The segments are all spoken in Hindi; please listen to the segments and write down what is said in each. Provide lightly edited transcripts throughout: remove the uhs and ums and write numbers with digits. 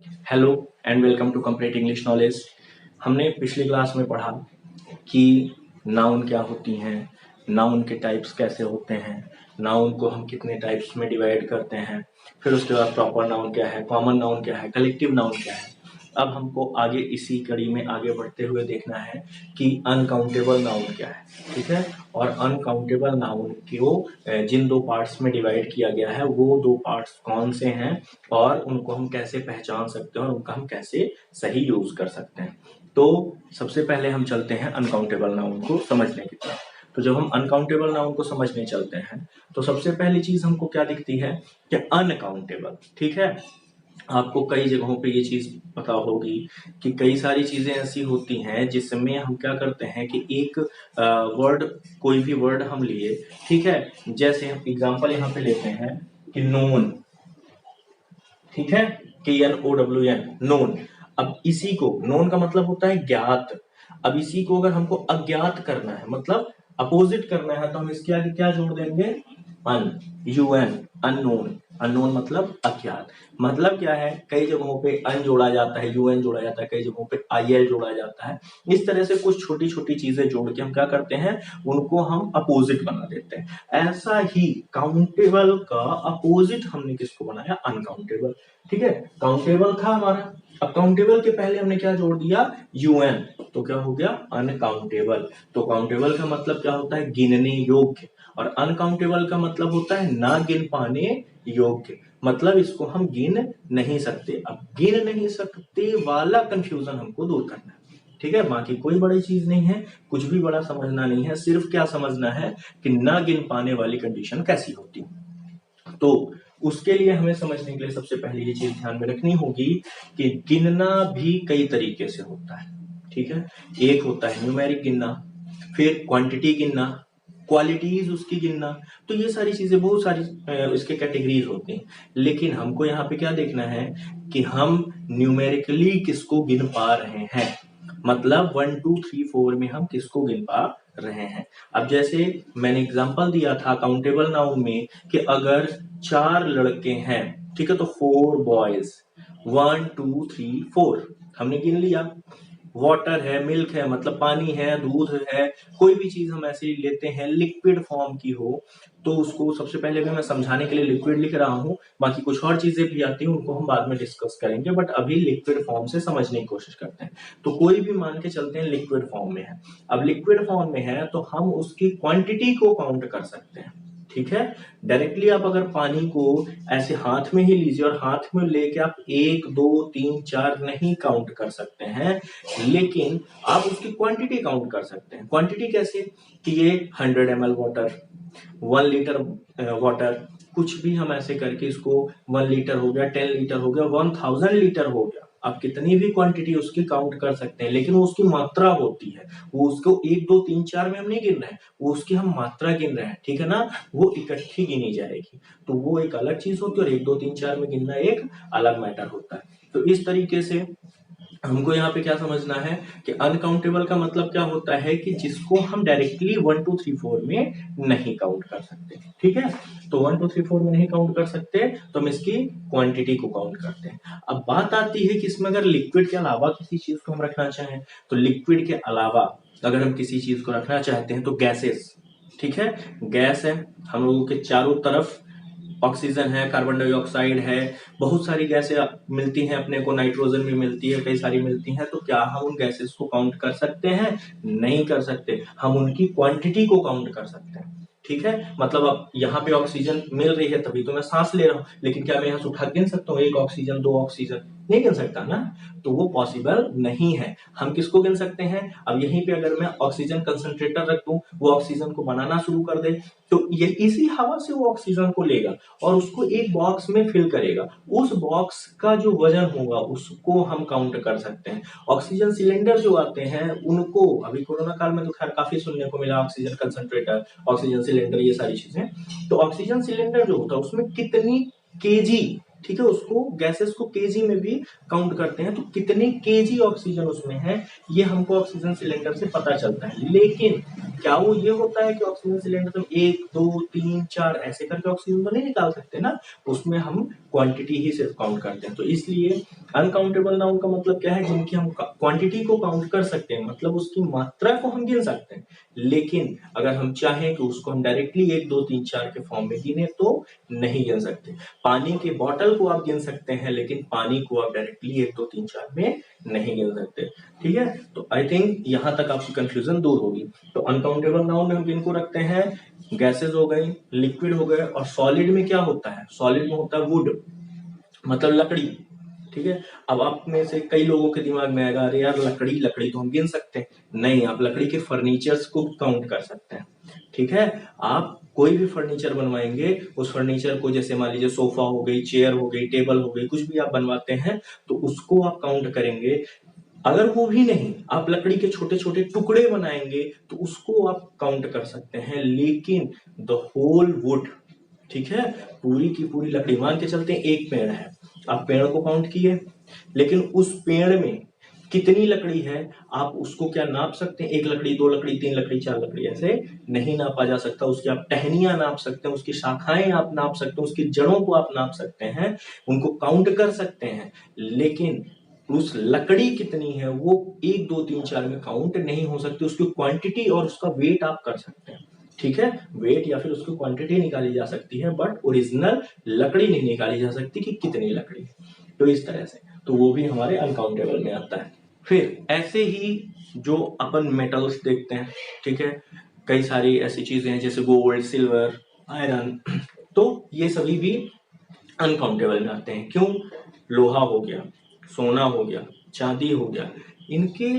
Hello and welcome to complete English knowledge. हमने पिछली क्लास में पढ़ा कि नाउन क्या होती हैं, नाउन के टाइप्स कैसे होते हैं, नाउन को हम कितने टाइप्स में डिवाइड करते हैं, फिर उसके बाद प्रॉपर नाउन क्या है, कॉमन नाउन क्या है, कलेक्टिव नाउन क्या है। अब हमको आगे इसी कड़ी में आगे बढ़ते हुए देखना है कि अनकाउंटेबल नाउन क्या है, ठीक है। और अनकाउंटेबल नाउन को जिन दो पार्ट्स में डिवाइड किया गया है वो दो पार्ट्स कौन से हैं और उनको हम कैसे पहचान सकते हैं और उनका हम कैसे सही यूज कर सकते हैं। तो सबसे पहले हम चलते हैं अनकाउंटेबल नाउन को समझने की तरफ। तो जब हम अनकाउंटेबल नाउन को समझने चलते हैं तो सबसे पहली चीज हमको क्या दिखती है कि अनकाउंटेबल, ठीक है। आपको कई जगहों पे ये चीज पता होगी कि कई सारी चीजें ऐसी होती हैं जिसमें हम क्या करते हैं कि एक वर्ड, कोई भी वर्ड हम लिए, ठीक है। जैसे हम एग्जांपल यहाँ पे लेते हैं कि नोन, ठीक है, KNOWN, नोन। अब इसी को, नोन का मतलब होता है ज्ञात। अब इसी को अगर हमको अज्ञात करना है, मतलब अपोजिट करना है, तो हम इसके आगे क्या जोड़ देंगे, अन, UN, अननोन। अननोन मतलब अज्ञात। मतलब क्या है, कई जगहों पे अन जोड़ा जाता है, UN जोड़ा जाता है, कई जगहों पे IL जोड़ा जाता है। इस तरह से कुछ छोटी छोटी चीजें जोड़ के हम क्या करते हैं, उनको हम अपोजिट बना देते हैं। ऐसा ही काउंटेबल का अपोजिट हमने किसको बनाया, अनकाउंटेबल, ठीक है। काउंटेबल था हमारा, अब काउंटेबल के पहले हमने क्या जोड़ दिया, UN, तो क्या हो गया, अनकाउंटेबल। तो काउंटेबल का मतलब क्या होता है, गिनने योग्य, और अनकाउंटेबल का मतलब होता है ना गिन पाने योग्य, मतलब इसको हम गिन नहीं सकते। अब गिन नहीं सकते वाला कंफ्यूजन हमको दूर करना है, ठीक है। बाकी कोई बड़ी चीज नहीं है, कुछ भी बड़ा समझना नहीं है, सिर्फ क्या समझना है कि ना गिन पाने वाली कंडीशन कैसी होती है। तो उसके लिए हमें समझने के लिए सबसे पहले ये चीज ध्यान में रखनी होगी कि गिनना भी कई तरीके से होता है, ठीक है। एक होता है न्यूमेरिक गिनना, फिर क्वांटिटी गिनना, क्वालिटीज उसकी गिनना। तो ये सारी चीजें, बहुत सारी इसके कैटेगरीज होती हैं। लेकिन हमको यहाँ पे क्या देखना है कि हम न्यूमेरिकली किसको गिन पा रहे हैं, मतलब 1 2 3 4 में हम किसको गिन पा रहे हैं। अब जैसे मैंने एग्जांपल दिया था काउंटेबल नाउन में कि अगर 4 लड़के हैं, ठीक है, तो 4 बॉयज, 1 2 3 4 हमने गिन लिया। वाटर है, मिल्क है, मतलब पानी है, दूध है, कोई भी चीज हम ऐसे लेते हैं लिक्विड फॉर्म की हो, तो उसको सबसे पहले भी मैं समझाने के लिए लिक्विड लिख रहा हूं, बाकी कुछ और चीजें भी आती हैं उनको हम बाद में डिस्कस करेंगे, बट अभी लिक्विड फॉर्म से समझने की कोशिश करते हैं। तो कोई भी मान के चलते हैं लिक्विड फॉर्म में है। अब लिक्विड फॉर्म में है तो हम उसकी क्वांटिटी को काउंट कर सकते हैं, ठीक है। डायरेक्टली आप अगर पानी को ऐसे हाथ में ही लीजिए और हाथ में लेके आप 1 2 3 4 नहीं काउंट कर सकते हैं, लेकिन आप उसकी क्वांटिटी काउंट कर सकते हैं। क्वांटिटी कैसे, कि ये 100 ml वाटर, 1 लीटर वाटर, कुछ भी हम ऐसे करके इसको 1 लीटर हो गया, 10 लीटर हो गया, 1000 लीटर हो गया, आप कितनी भी क्वांटिटी उसकी काउंट कर सकते हैं, लेकिन वो उसकी मात्रा होती है, वो उसको 1 2 3 4 में हम नहीं गिन रहे हैं, वो उसकी हम मात्रा गिन रहे हैं, ठीक है ना। वो इकट्ठी गिनी जाएगी, तो वो एक अलग चीज होती है और 1 2 3 4 में गिनना एक अलग मैटर होता है। तो इस तरीके से हमको यहाँ पे क्या समझना है कि अनकाउंटेबल का मतलब क्या होता है कि जिसको हम डायरेक्टली 1 2 3 4 में नहीं काउंट कर सकते, ठीक है। तो 1 2 3 4 में नहीं काउंट कर सकते तो हम इसकी क्वांटिटी को काउंट करते हैं। अब बात आती है कि इसमें अगर लिक्विड के अलावा किसी चीज को हम रखना चाहें, तो लिक्विड के अलावा अगर हम किसी चीज को रखना चाहते हैं तो गैसेस, ठीक है। गैस है, हम लोगों के चारों तरफ ऑक्सीजन है, कार्बन डाइऑक्साइड है, बहुत सारी गैसें मिलती हैं अपने को, नाइट्रोजन भी मिलती है, कई सारी मिलती हैं। तो क्या हम उन गैसेस को काउंट कर सकते हैं, नहीं कर सकते। हम उनकी क्वांटिटी को काउंट कर सकते हैं, ठीक है। मतलब अब यहाँ पे ऑक्सीजन मिल रही है तभी तो मैं सांस ले रहा हूँ, लेकिन क्या मैं यहाँ से उठा गिन सकता हूँ 1 ऑक्सीजन 2 ऑक्सीजन, नहीं गिन सकता ना, तो वो पॉसिबल नहीं है। हम किसको गिन सकते हैं, अब यहीं पे अगर मैं ऑक्सीजन कंसंट्रेटर रख दूं, वो ऑक्सीजन को बनाना शुरू कर दे, तो ये इसी हवा से वो ऑक्सीजन को लेगा और उसको एक बॉक्स में फिल करेगा। उस बॉक्स का जो वजन होगा उसको हम काउंट कर सकते हैं। ऑक्सीजन सिलेंडर जो आते हैं उनको अभी कोरोना काल में तो खैर काफी सुनने को मिला, ऑक्सीजन कंसंट्रेटर, ऑक्सीजन सिलेंडर, ये सारी चीजें। तो ऑक्सीजन सिलेंडर जो होता है उसमें कितनी केजी, ठीक है, उसको गैसेस को केजी में भी काउंट करते हैं, तो कितने केजी ऑक्सीजन उसमें है ये हमको ऑक्सीजन सिलेंडर से पता चलता है। लेकिन क्या वो ये होता है कि ऑक्सीजन सिलेंडर में 1 2 3 4 ऐसे करके ऑक्सीजन तो नहीं निकाल सकते ना, उसमें हम क्वांटिटी ही सिर्फ काउंट करते हैं। तो इसलिए अनकाउंटेबल नाउन का मतलब क्या है, जिनकी हम क्वांटिटी को काउंट कर सकते हैं, मतलब उसकी मात्रा को हम गिन सकते हैं, लेकिन अगर हम चाहें कि उसको हम डायरेक्टली 1 2 3 4 के फॉर्म में गिने तो नहीं गिन सकते। पानी के बॉटल को आप गिन सकते हैं, लेकिन पानी को आप डायरेक्टली 1 2 3 4 में नहीं गिन सकते। ठीक है, तो आई थिंक यहां तक आपकी कंफ्यूजन दूर होगी। तो अनकाउंटेबल नाउन में हम किनको रखते हैं, गैसेस हो गई, लिक्विड हो गए, और सॉलिड में क्या होता है, सॉलिड में होता है वुड, मतलब लकड़ी। ठीक है, अब आप में से कई लोगों के दिमाग में आएगा, अरे यार लकड़ी लकड़ी तो हम गिन सकते हैं। नहीं, आप लकड़ी के फर्नीचर्स को काउंट कर सकते हैं। ठीक है, आप कोई भी फर्नीचर बनवाएंगे, उस फर्नीचर को जैसे मान लीजिए सोफा हो गई, चेयर हो गई, टेबल हो गई, कुछ भी आप बनवाते हैं तो उसको आप काउंट करेंगे। अगर वो भी नहीं, आप लकड़ी के छोटे छोटे टुकड़े बनाएंगे तो उसको आप काउंट कर सकते हैं, लेकिन द होल वुड, ठीक है, पूरी की पूरी लकड़ी, मान के चलते हैं एक पेड़ है, आप पेड़ को काउंट किए, लेकिन उस पेड़ में कितनी लकड़ी है आप उसको क्या नाप सकते हैं, 1 लकड़ी 2 लकड़ी 3 लकड़ी 4 लकड़ी, ऐसे नहीं नापा जा सकता। उसकी आप टहनियां नाप सकते हैं, उसकी शाखाएं आप नाप सकते हैं, उसकी जड़ों को आप नाप सकते हैं, उनको काउंट कर सकते हैं, लेकिन उस लकड़ी कितनी है वो 1 2 3 4 में काउंट नहीं हो सकती। उसकी क्वांटिटी और उसका वेट आप कर सकते हैं। ठीक है, वेट या फिर उसकी क्वांटिटी निकाली जा सकती है, बट ओरिजिनल लकड़ी नहीं निकाली जा सकती कि कितनी लकड़ी है। तो इस तरह से तो वो भी हमारे अनकाउंटेबल में आता है। फिर ऐसे ही जो अपन मेटल्स देखते हैं, ठीक है, कई सारी ऐसी चीजें हैं जैसे गोल्ड, सिल्वर, आयरन, तो ये सभी भी अनकाउंटेबल में आते हैं। क्यों, लोहा हो गया, सोना हो गया, चांदी हो गया, इनके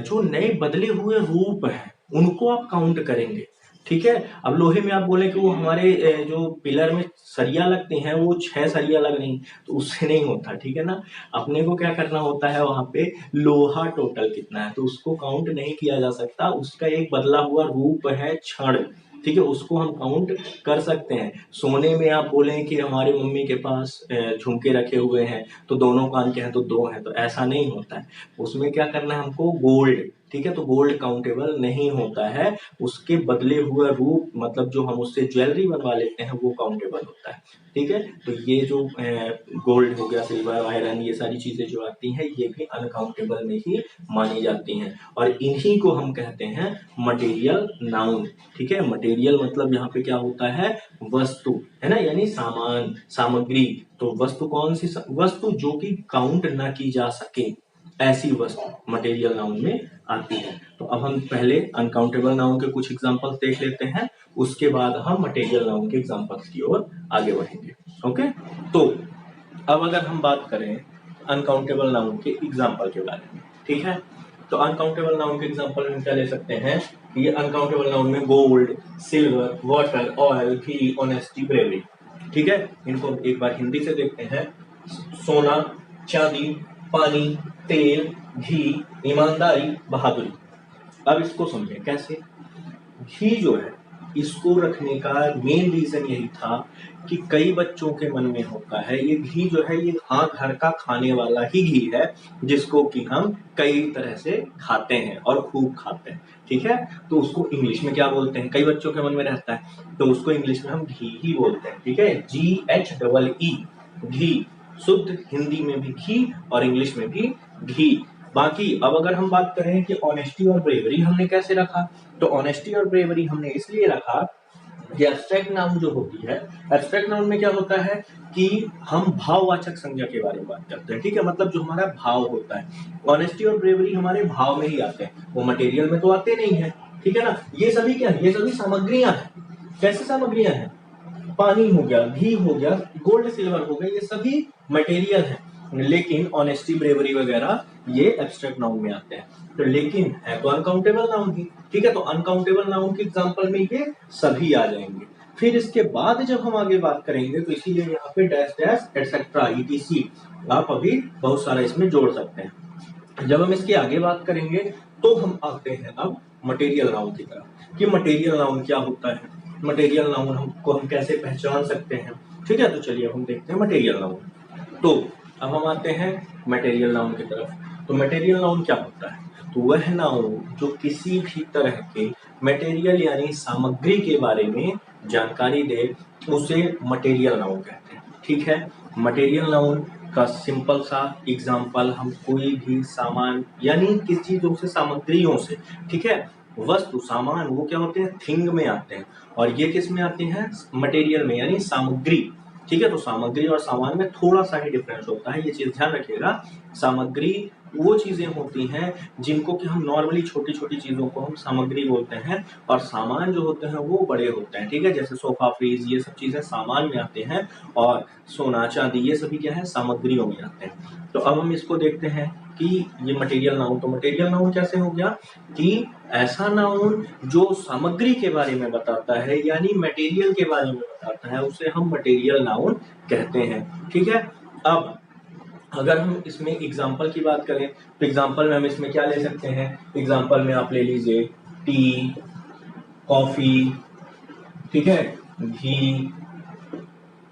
जो नए बदले हुए रूप हैं उनको आप काउंट करेंगे। ठीक है, अब लोहे में आप बोले कि वो हमारे जो पिलर में सरिया लगते हैं वो 6 सरिया लग रही, तो उससे नहीं होता। ठीक है ना, अपने को क्या करना होता है, वहां पे लोहा टोटल कितना है तो उसको काउंट नहीं किया जा सकता, उसका एक बदला हुआ रूप है क्षण। ठीक है, उसको हम काउंट कर सकते हैं। सोने में आप बोलें कि हमारे मम्मी के पास झुमके रखे हुए हैं तो दोनों कान के हैं तो 2 हैं, तो ऐसा नहीं होता है। उसमें क्या करना है हमको, गोल्ड, ठीक है, तो गोल्ड काउंटेबल नहीं होता है, उसके बदले हुए रूप, मतलब जो हम उससे ज्वेलरी बनवा लेते हैं वो काउंटेबल होता है। ठीक है, तो ये जो गोल्ड हो गया, सिल्वर, आयरन, ये सारी चीजें जो आती हैं ये भी अनकाउंटेबल में ही मानी जाती हैं, और इन्हीं को हम कहते हैं मटेरियल नाउन। ठीक है, मटेरियल मतलब यहाँ पे क्या होता है, वस्तु, है ना, यानी सामान, सामग्री। तो वस्तु कौन सी, वस्तु जो कि काउंट ना की जा सके, ऐसी वस्तु मटेरियल नाउन में आती है। तो अब हम पहले अनकाउंटेबल नाउन के कुछ एग्जांपल्स देख लेते हैं, उसके बाद हम मटेरियल नाउन के एग्जांपल्स की ओर आगे बढ़ेंगे। ओके, तो अब अगर हम बात करें अनकाउंटेबल नाउन के एग्जांपल के बारे में, ठीक है, तो अनकाउंटेबल नाउन के एग्जांपल में क्या ले सकते हैं, ये अनकाउंटेबल नाउन में गोल्ड, सिल्वर, वाटर, ऑयल, घी, ऑनेस्टी, ब्रेवरी। ठीक है, इनको एक बार हिंदी से देखते हैं। सोना, चांदी, पानी, तेल, घी, ईमानदारी, बहादुरी। अब इसको समझें कैसे। घी जो है इसको रखने का मेन रीजन यही था कि कई बच्चों के मन में होता है ये घी जो है ये हाँ घर का खाने वाला ही घी है, जिसको कि हम कई तरह से खाते हैं और खूब खाते हैं। ठीक है, तो उसको इंग्लिश में क्या बोलते हैं, कई बच्चों के मन में रहता है, तो उसको इंग्लिश में हम घी ही बोलते हैं। ठीक है, GHEE, घी, शुद्ध हिंदी में भी घी और इंग्लिश में भी घी। बाकी अब अगर हम बात करें कि ऑनेस्टी और ब्रेवरी हमने कैसे रखा, तो ऑनेस्टी और ब्रेवरी हमने इसलिए रखा कि एब्स्ट्रैक्ट नाउन जो होती है, एब्स्ट्रैक्ट नाउन में क्या होता है कि हम भाववाचक संज्ञा के बारे में बात करते हैं। ठीक है, मतलब जो हमारा भाव होता है, ऑनेस्टी और ब्रेवरी हमारे भाव में ही आते हैं, वो मटेरियल में तो आते नहीं है। ठीक है ना, ये सभी क्या है, ये सभी सामग्रियां हैं। कैसे सामग्रियां हैं, पानी हो गया, घी हो गया, गोल्ड सिल्वर हो गया, ये सभी मटेरियल है, लेकिन ऑनेस्टी ब्रेवरी वगैरह ये एब्स्ट्रैक्ट नाउन में आते हैं। तो लेकिन है तो अनकाउंटेबल नाउन ही। ठीक है, तो अनकाउंटेबल नाउन के एग्जांपल में ये सभी आ जाएंगे। फिर इसके बाद जब हम आगे बात करेंगे तो इसीलिए यहाँ पे डैश डैश एटसेट्रा ETC आप अभी बहुत सारा इसमें जोड़ सकते हैं। जब हम इसके आगे बात करेंगे तो हम आते हैं अब मटेरियल नाउन की तरफ कि मटेरियल नाउन क्या होता है, मटेरियल नाउन को हम कैसे पहचान सकते हैं। ठीक है, तो चलिए अब हम देखते हैं मटेरियल नाउन। तो अब हम आते हैं मटेरियल नाउन की तरफ। तो मटेरियल नाउन क्या होता है, तो वह नाउन जो किसी भी तरह के मटेरियल यानी सामग्री के बारे में जानकारी दे उसे मटेरियल नाउन कहते हैं। ठीक है, मटेरियल नाउन का सिंपल सा एग्जांपल हम कोई भी सामान यानी किस चीजों से, सामग्रियों से, ठीक है, वस्तु सामान वो क्या होते हैं, थिंग में आते हैं, और ये किस में आते हैं, मटेरियल में यानी सामग्री। ठीक है, तो सामग्री और सामान में थोड़ा सा ही डिफरेंस होता है, ये चीज ध्यान रखिएगा। सामग्री वो चीजें होती हैं जिनको कि हम नॉर्मली छोटी छोटी चीजों को हम सामग्री बोलते हैं, और सामान जो होते हैं वो बड़े होते हैं। ठीक है, जैसे सोफा, फ्रिज, ये सब चीजें सामान में आते हैं, और सोना, चांदी, ये सभी क्या है, सामग्रियों में आते हैं। तो अब हम इसको देखते हैं कि ये मटेरियल नाउन, तो मटेरियल नाउन कैसे हो गया कि ऐसा नाउन जो सामग्री के बारे में बताता है यानी मटेरियल के बारे में बताता है, उसे हम मटेरियल नाउन कहते हैं। ठीक है, अब अगर हम इसमें एग्जाम्पल की बात करें तो एग्जाम्पल में हम इसमें क्या ले सकते हैं, एग्जाम्पल में आप ले लीजिए टी, कॉफी, ठीक है, घी,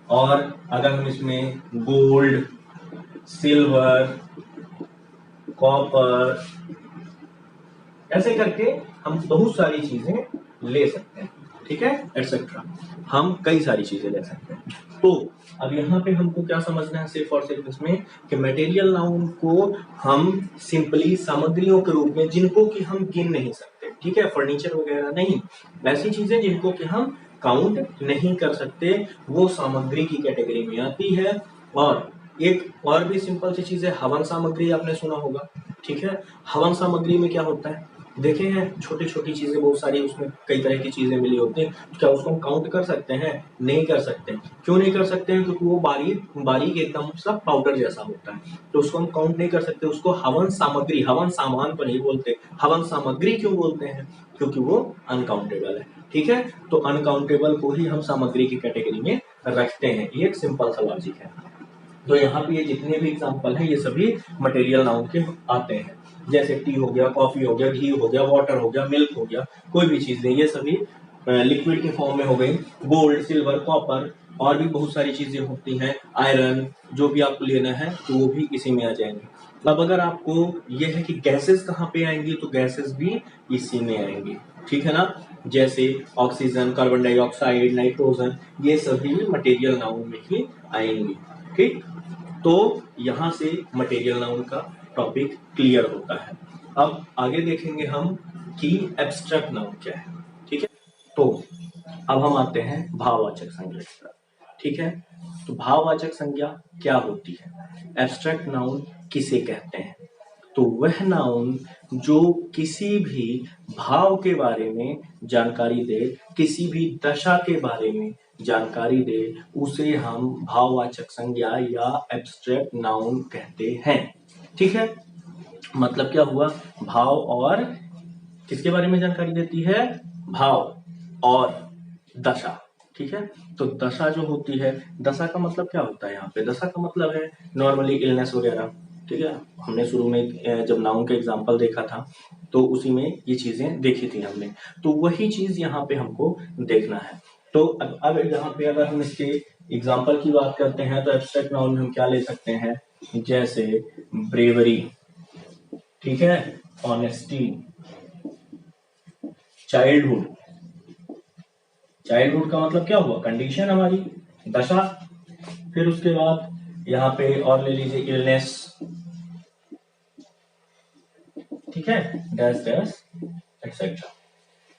और अगर हम इसमें गोल्ड, सिल्वर, कॉपर, ऐसे करके हम बहुत सारी चीजें ले सकते हैं। ठीक है, एटसेट्रा, हम कई सारी चीजें ले सकते हैं। तो अब यहाँ पे हमको क्या समझना है सिर्फ और सिर्फ इसमें कि मटेरियल नाउन को हम सिंपली सामग्रियों के रूप में, जिनको कि हम गिन नहीं सकते, ठीक है, फर्नीचर वगैरह नहीं, ऐसी चीजें जिनको कि हम काउंट नहीं कर सकते, वो सामग्री की कैटेगरी में आती है। और एक और भी सिंपल सी चीज है, हवन सामग्री, आपने सुना होगा। ठीक है, हवन सामग्री में क्या होता है, देखे हैं छोटी छोटी चीजें बहुत सारी, उसमें कई तरह की चीजें मिली होती हैं, क्या उसको हम काउंट कर सकते हैं, नहीं कर सकते। क्यों नहीं कर सकते हैं, क्योंकि वो बारीक बारीक एकदम सा पाउडर जैसा होता है, तो उसको हम काउंट नहीं कर सकते। उसको हवन सामग्री, हवन सामान तो नहीं बोलते, हवन सामग्री क्यों बोलते हैं, क्योंकि वो अनकाउंटेबल है। ठीक है, तो अनकाउंटेबल को ही हम सामग्री की कैटेगरी में रखते हैं, ये एक सिंपल सा लॉजिक है। तो यहाँ पे ये जितने भी एग्जाम्पल हैं ये सभी मटेरियल नाउन के आते हैं, जैसे टी हो गया, कॉफी हो गया, घी हो गया, वाटर हो गया, मिल्क हो गया, कोई भी चीजें, ये सभी लिक्विड के फॉर्म में हो गई। गोल्ड, सिल्वर, कॉपर, और भी बहुत सारी चीजें होती हैं, आयरन, जो भी आपको लेना है तो वो भी इसी में आ जाएंगे। अब अगर आपको ये है कि गैसेस कहाँ पे आएंगी, तो गैसेस भी इसी में आएंगी। ठीक है ना, जैसे ऑक्सीजन, कार्बन डाइऑक्साइड, नाइट्रोजन, ये सभी मटेरियल नाउन में ही आएंगी। ठीक, तो यहां से मटेरियल नाउन का टॉपिक क्लियर होता है। अब आगे देखेंगे हम कि एब्स्ट्रैक्ट नाउन क्या है। ठीक है, तो अब हम आते हैं भाववाचक संज्ञा की तरफ। ठीक है, तो भाववाचक संज्ञा क्या होती है, एब्स्ट्रैक्ट नाउन किसे कहते हैं, तो वह नाउन जो किसी भी भाव के बारे में जानकारी दे, किसी भी दशा के बारे में जानकारी दे, उसे हम भाववाचक संज्ञा या एब्स्ट्रैक्ट नाउन कहते हैं। ठीक है, मतलब क्या हुआ, भाव और किसके बारे में जानकारी देती है, भाव और दशा। ठीक है, तो दशा जो होती है, दशा का मतलब क्या होता है, यहाँ पे दशा का मतलब है नॉर्मली इलनेस वगैरह। ठीक है, हमने शुरू में जब नाउन का एग्जांपल देखा था तो उसी में ये चीजें देखी थी हमने, तो वही चीज यहाँ पे हमको देखना है। तो अब यहाँ पे अगर हम इसके एग्जांपल की बात करते हैं तो एब्स्ट्रैक्ट नाउन में हम क्या ले सकते हैं, जैसे ब्रेवरी, ठीक है, ऑनेस्टी, चाइल्डहुड, चाइल्डहुड का मतलब क्या हुआ, कंडीशन हमारी, दशा। फिर उसके बाद यहाँ पे और ले लीजिए इलनेस, ठीक है, डैश डैश एक्सेट्रा।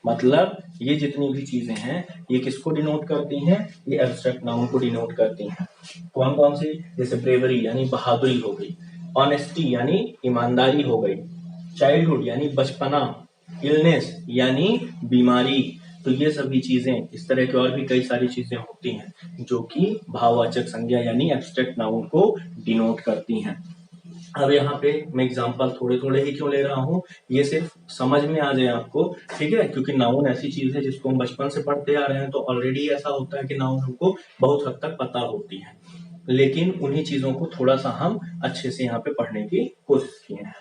मतलब ये जितनी भी चीजें हैं ये किसको डिनोट करती हैं, ये एब्स्ट्रैक्ट नाउन को डिनोट करती हैं। कौन कौन सी, जैसे ब्रेवरी यानी बहादुरी हो गई, ऑनेस्टी यानी ईमानदारी हो गई, चाइल्डहुड यानी बचपना, इलनेस यानी बीमारी। तो ये सभी चीजें, इस तरह की और भी कई सारी चीजें होती हैं जो कि भाववाचक संज्ञा यानी एब्स्ट्रैक्ट नाउन को डिनोट करती हैं। अब यहाँ पे मैं एग्जांपल थोड़े थोड़े ही क्यों ले रहा हूँ, ये सिर्फ समझ में आ जाए आपको। ठीक है, क्योंकि नाउन ऐसी चीज है जिसको हम बचपन से पढ़ते आ रहे हैं, तो ऑलरेडी ऐसा होता है कि नाउन हमको बहुत हद तक पता होती है, लेकिन उन्हीं चीजों को थोड़ा सा हम अच्छे से यहाँ पे पढ़ने की कोशिश किए हैं।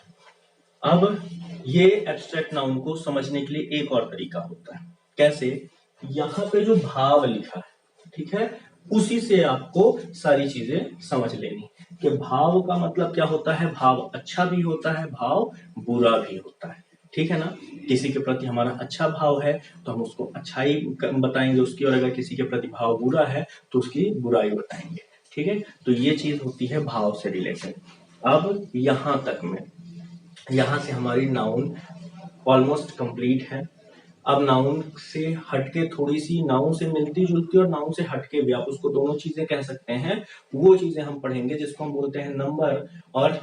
अब ये एब्स्ट्रैक्ट नाउन को समझने के लिए एक और तरीका होता है, कैसे, यहाँ पे जो भाव लिखा है, ठीक है, उसी से आपको सारी चीजें समझ लेनी कि भाव का मतलब क्या होता है। भाव अच्छा भी होता है, भाव बुरा भी होता है, ठीक है ना। किसी के प्रति हमारा अच्छा भाव है तो हम उसको अच्छाई बताएंगे उसकी, और अगर किसी के प्रति भाव बुरा है तो उसकी बुराई बताएंगे, ठीक है। तो ये चीज होती है भाव से रिलेटेड। अब यहां से हमारी नाउन ऑलमोस्ट कंप्लीट है। अब नाउन से हटके थोड़ी सी, नाउन से मिलती जुलती और नाउन से हटके भी आप उसको दोनों चीजें कह सकते हैं, वो चीजें हम पढ़ेंगे जिसको हम बोलते हैं नंबर, और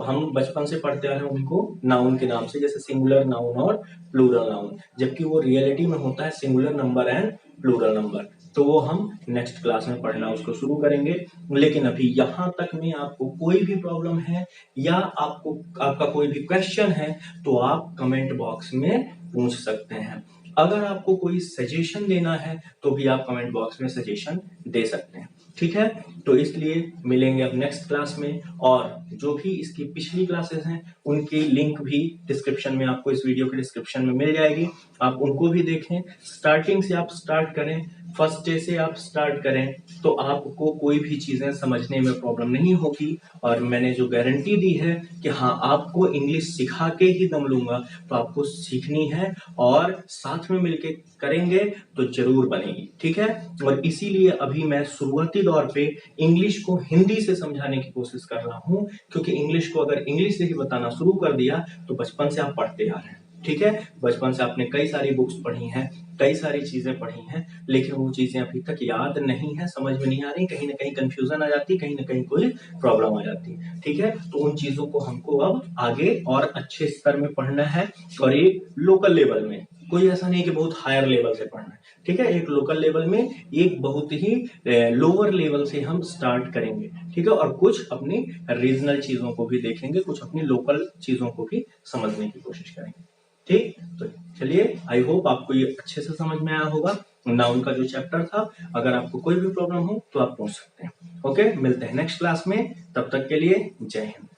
हम बचपन से पढ़ते आ रहे हैं उनको नाउन के नाम से, जैसे सिंगुलर नाउन और प्लूरल नाउन, जबकि वो रियलिटी में होता है singular number and plural number. तो वो हम नेक्स्ट क्लास में पढ़ना उसको शुरू करेंगे। लेकिन अभी यहां तक में आपको कोई भी प्रॉब्लम है या आपका कोई भी क्वेश्चन है तो आप कमेंट बॉक्स में पूछ सकते हैं। अगर आपको कोई सजेशन देना है तो भी आप कमेंट बॉक्स में सजेशन दे सकते हैं, ठीक है। तो इसलिए मिलेंगे अब नेक्स्ट क्लास में, और जो भी इसकी पिछली क्लासेस हैं उनकी लिंक भी डिस्क्रिप्शन में, आपको इस वीडियो के डिस्क्रिप्शन में मिल जाएगी, आप उनको भी देखें। स्टार्टिंग से आप स्टार्ट करें, फर्स्ट डे से आप स्टार्ट करें, तो आपको कोई भी चीजें समझने में प्रॉब्लम नहीं होगी। और मैंने जो गारंटी दी है कि हाँ आपको इंग्लिश सिखा के ही दम लूंगा, तो आपको सीखनी है और साथ में मिलके करेंगे तो जरूर बनेगी, ठीक है। और इसीलिए अभी मैं शुरुआती दौर पे इंग्लिश को हिंदी से समझाने की कोशिश कर रहा हूं, क्योंकि इंग्लिश को अगर इंग्लिश से ही बताना शुरू कर दिया तो बचपन से आप पढ़ते आ रहे हैं, ठीक है। बचपन से आपने कई सारी बुक्स पढ़ी हैं, कई सारी चीजें पढ़ी हैं, लेकिन वो चीजें अभी तक याद नहीं है, समझ में नहीं आ रही, कहीं ना कहीं कंफ्यूजन आ जाती है, कहीं ना कहीं कोई प्रॉब्लम आ जाती है, ठीक है। तो उन चीजों को हमको अब आगे और अच्छे स्तर में पढ़ना है, और एक लोकल लेवल में, कोई ऐसा नहीं कि बहुत हायर लेवल से पढ़ना है, ठीक है। एक लोकल लेवल में, एक बहुत ही लोअर लेवल से हम स्टार्ट करेंगे, ठीक है। और कुछ अपनी रीजनल चीजों को भी देखेंगे, कुछ अपनी लोकल चीजों को भी समझने की कोशिश करेंगे, ठीक। तो चलिए, आई होप आपको ये अच्छे से समझ में आया होगा नाउन का जो चैप्टर था। अगर आपको कोई भी प्रॉब्लम हो तो आप पूछ सकते हैं। ओके, मिलते हैं नेक्स्ट क्लास में, तब तक के लिए जय हिंद।